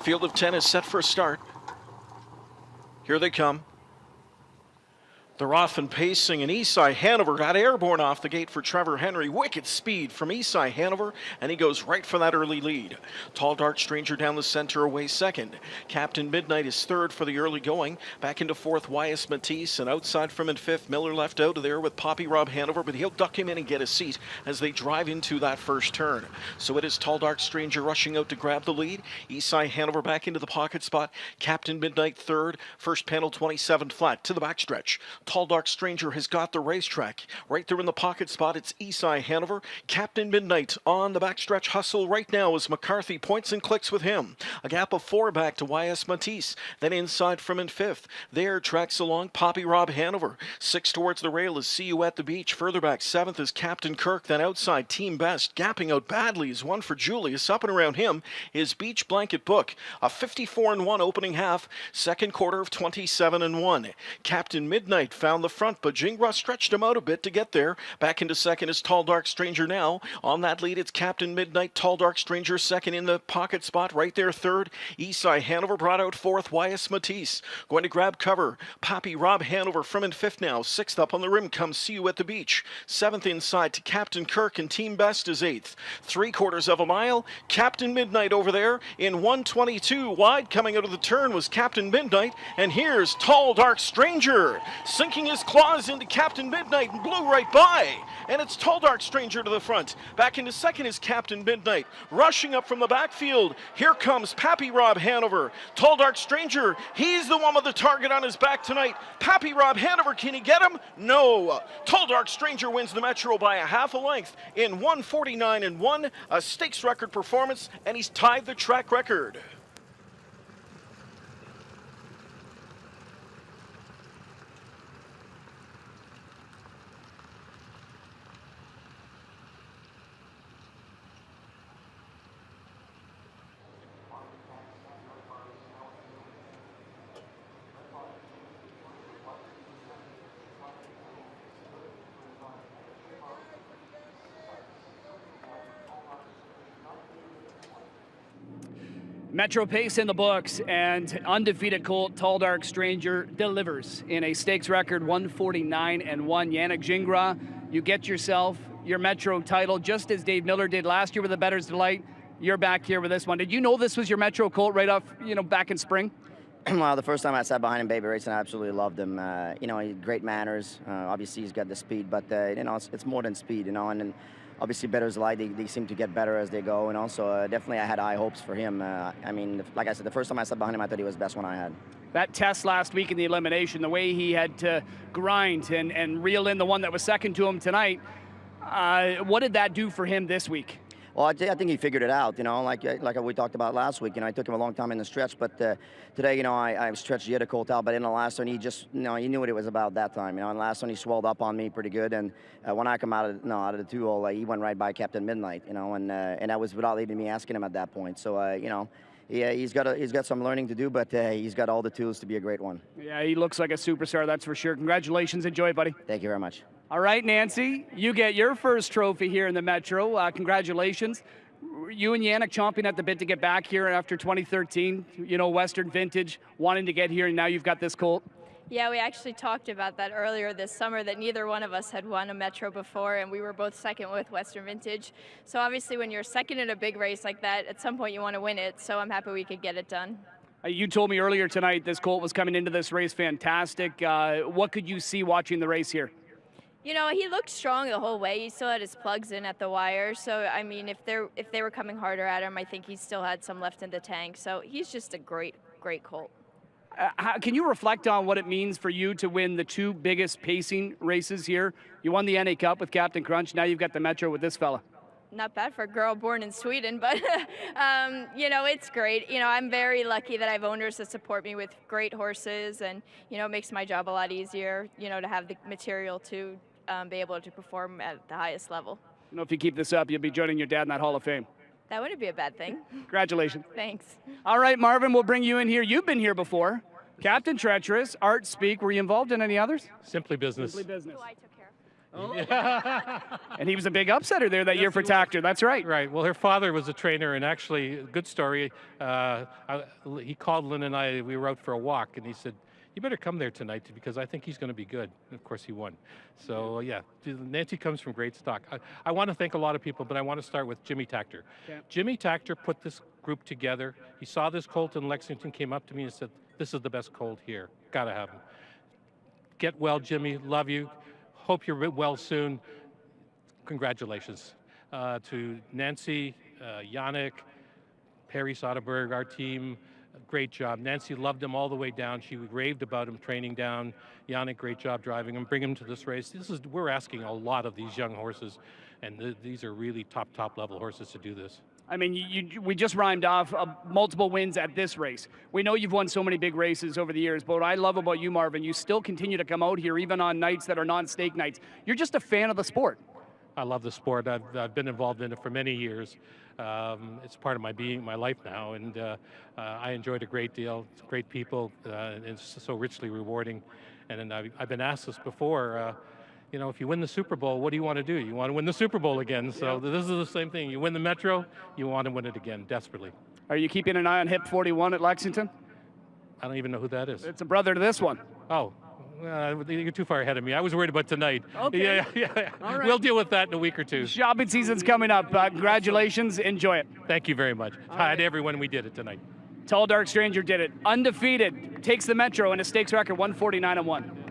Field of 10 is set for a start. Here they come. They're off and pacing, and Isai Hanover got airborne off the gate for Trevor Henry. Wicked speed from Isai Hanover, and he goes right for that early lead. Tall Dark Stranger down the center away second. Captain Midnight is third for the early going. Back into fourth, Wyas Matisse, and outside from in fifth, Miller left out of there with Poppy Rob Hanover, but he'll duck him in and get a seat as they drive into that first turn. So it is Tall Dark Stranger rushing out to grab the lead. Isai Hanover back into the pocket spot. Captain Midnight third. First panel 27 flat to the backstretch. Tall Dark Stranger has got the racetrack. Right there in the pocket spot, it's Isai Hanover. Captain Midnight on the backstretch hustle right now as McCarthy points and clicks with him. A gap of 4 back to YS Matisse. Then inside from in fifth. There tracks along Poppy Rob Hanover. 6 towards the rail is See You at the Beach. Further back, 7th is Captain Kirk. Then outside, Team Best. Gapping out badly is one for Julius. Up and around him is Beach Blanket Book. A 54-1 opening half. Second quarter of 27-1. Captain Midnight found the front, but Jingra stretched him out a bit to get there. Back into second is Tall Dark Stranger now. On that lead, it's Captain Midnight. Tall Dark Stranger second in the pocket spot. Right there third. Isai Hanover brought out fourth. Wyas Matisse going to grab cover. Poppy Rob Hanover from in fifth now. Sixth up on the rim comes See You at the Beach. Seventh inside to Captain Kirk, and Team Best is eighth. 3/4 of a mile. Captain Midnight over there in 122 wide. Coming out of the turn was Captain Midnight, and here's Tall Dark Stranger sinking his claws into Captain Midnight and blew right by. And it's Tall Dark Stranger to the front. Back into second is Captain Midnight. Rushing up from the backfield. Here comes Pappy Rob Hanover. Tall Dark Stranger, he's the one with the target on his back tonight. Pappy Rob Hanover, can he get him? No. Tall Dark Stranger wins the Metro by a half a length in 1:49-1. A stakes record performance, and he's tied the track record. Metro pace in the books, and undefeated colt Tall Dark Stranger delivers in a stakes record 1:49-1. Yannick Gingras, you get yourself your Metro title just as Dave Miller did last year with the Bettor's Delight. You're back here with this one. Did you know this was your Metro colt right off, back in spring? Well, the first time I sat behind him, baby racing, I absolutely loved him. He had great manners. Obviously, he's got the speed, but it's more than speed, and then obviously Bettor's Delight, they seem to get better as they go, so definitely I had high hopes for him. Like I said, the first time I sat behind him, I thought he was the best one I had. That test last week in the elimination, the way he had to grind and reel in the one that was second to him tonight, what did that do for him this week? Well, I think he figured it out, like we talked about last week. It took him a long time in the stretch, but today, I stretched the other colt out, but in the last one, he just, he knew what it was about that time. In the last one, he swelled up on me pretty good, and when I come out of the 2-hole, he went right by Captain Midnight, and that was without even me asking him at that point. So, yeah, he's got some learning to do, but he's got all the tools to be a great one. Yeah, he looks like a superstar, that's for sure. Congratulations, enjoy, buddy. Thank you very much. All right, Nancy, you get your first trophy here in the Metro. Congratulations. You and Yannick chomping at the bit to get back here after 2013, Western Vintage, wanting to get here, and now you've got this colt. Yeah, we actually talked about that earlier this summer, that neither one of us had won a Metro before, and we were both second with Western Vintage. So obviously when you're second in a big race like that, at some point you want to win it, so I'm happy we could get it done. You told me earlier tonight this colt was coming into this race fantastic. What could you see watching the race here? He looked strong the whole way. He still had his plugs in at the wire. So, if they were coming harder at him, I think he still had some left in the tank. So he's just a great, great colt. Can you reflect on what it means for you to win the two biggest pacing races here? You won the NA Cup with Captain Crunch. Now you've got the Metro with this fella. Not bad for a girl born in Sweden, but, it's great. I'm very lucky that I have owners that support me with great horses, and, it makes my job a lot easier, to have the material to be able to perform at the highest level. If you keep this up, you'll be joining your dad in that Hall of Fame. That wouldn't be a bad thing. Congratulations. Thanks. All right, Marvin, we'll bring you in here. You've been here before. Captain Treacherous, Art Speak. Were you involved in any others? Simply Business. Simply Business. Who I took care of. And he was a big upsetter there that year for Tactor. That's right. Right. Well, her father was a trainer, and actually, good story. He called Lynn and I. We were out for a walk, and he said, "You better come there tonight because I think he's going to be good." And of course, he won. So yeah, Nancy comes from great stock. I want to thank a lot of people, but I want to start with Jimmy Tactor. Yeah. Jimmy Tactor put this group together. He saw this colt in Lexington, came up to me and said, "This is the best colt here. Got to have him." Get well, Jimmy. Love you. Hope you're well soon. Congratulations to Nancy, Yannick, Perry Soderberg, our team. Great job. Nancy loved him all the way down. She raved about him training down. Yannick, great job driving him, bring him to this race. We're asking a lot of these young horses, and these are really top level horses to do this. I mean, we just rhymed off multiple wins at this race. We know you've won so many big races over the years, but what I love about you, Marvin, you still continue to come out here even on nights that are non-stake nights. You're just a fan of the sport. I love the sport. I've been involved in it for many years. It's part of my life now, and I enjoyed a great deal. It's great people, and it's so richly rewarding. And I've been asked this before. You know, if you win the Super Bowl, what do you want to do? You want to win the Super Bowl again. So this is the same thing. You win the Metro, you want to win it again, desperately. Are you keeping an eye on Hip 41 at Lexington? I don't even know who that is. It's a brother to this one. Oh, you're too far ahead of me. I was worried about tonight. Okay. Yeah. All right. We'll deal with that in a week or two. Shopping season's coming up. Congratulations. Enjoy it. Thank you very much. Hi to everyone. We did it tonight. Tall Dark Stranger did it. Undefeated. Takes the Metro in a stakes record 149-1.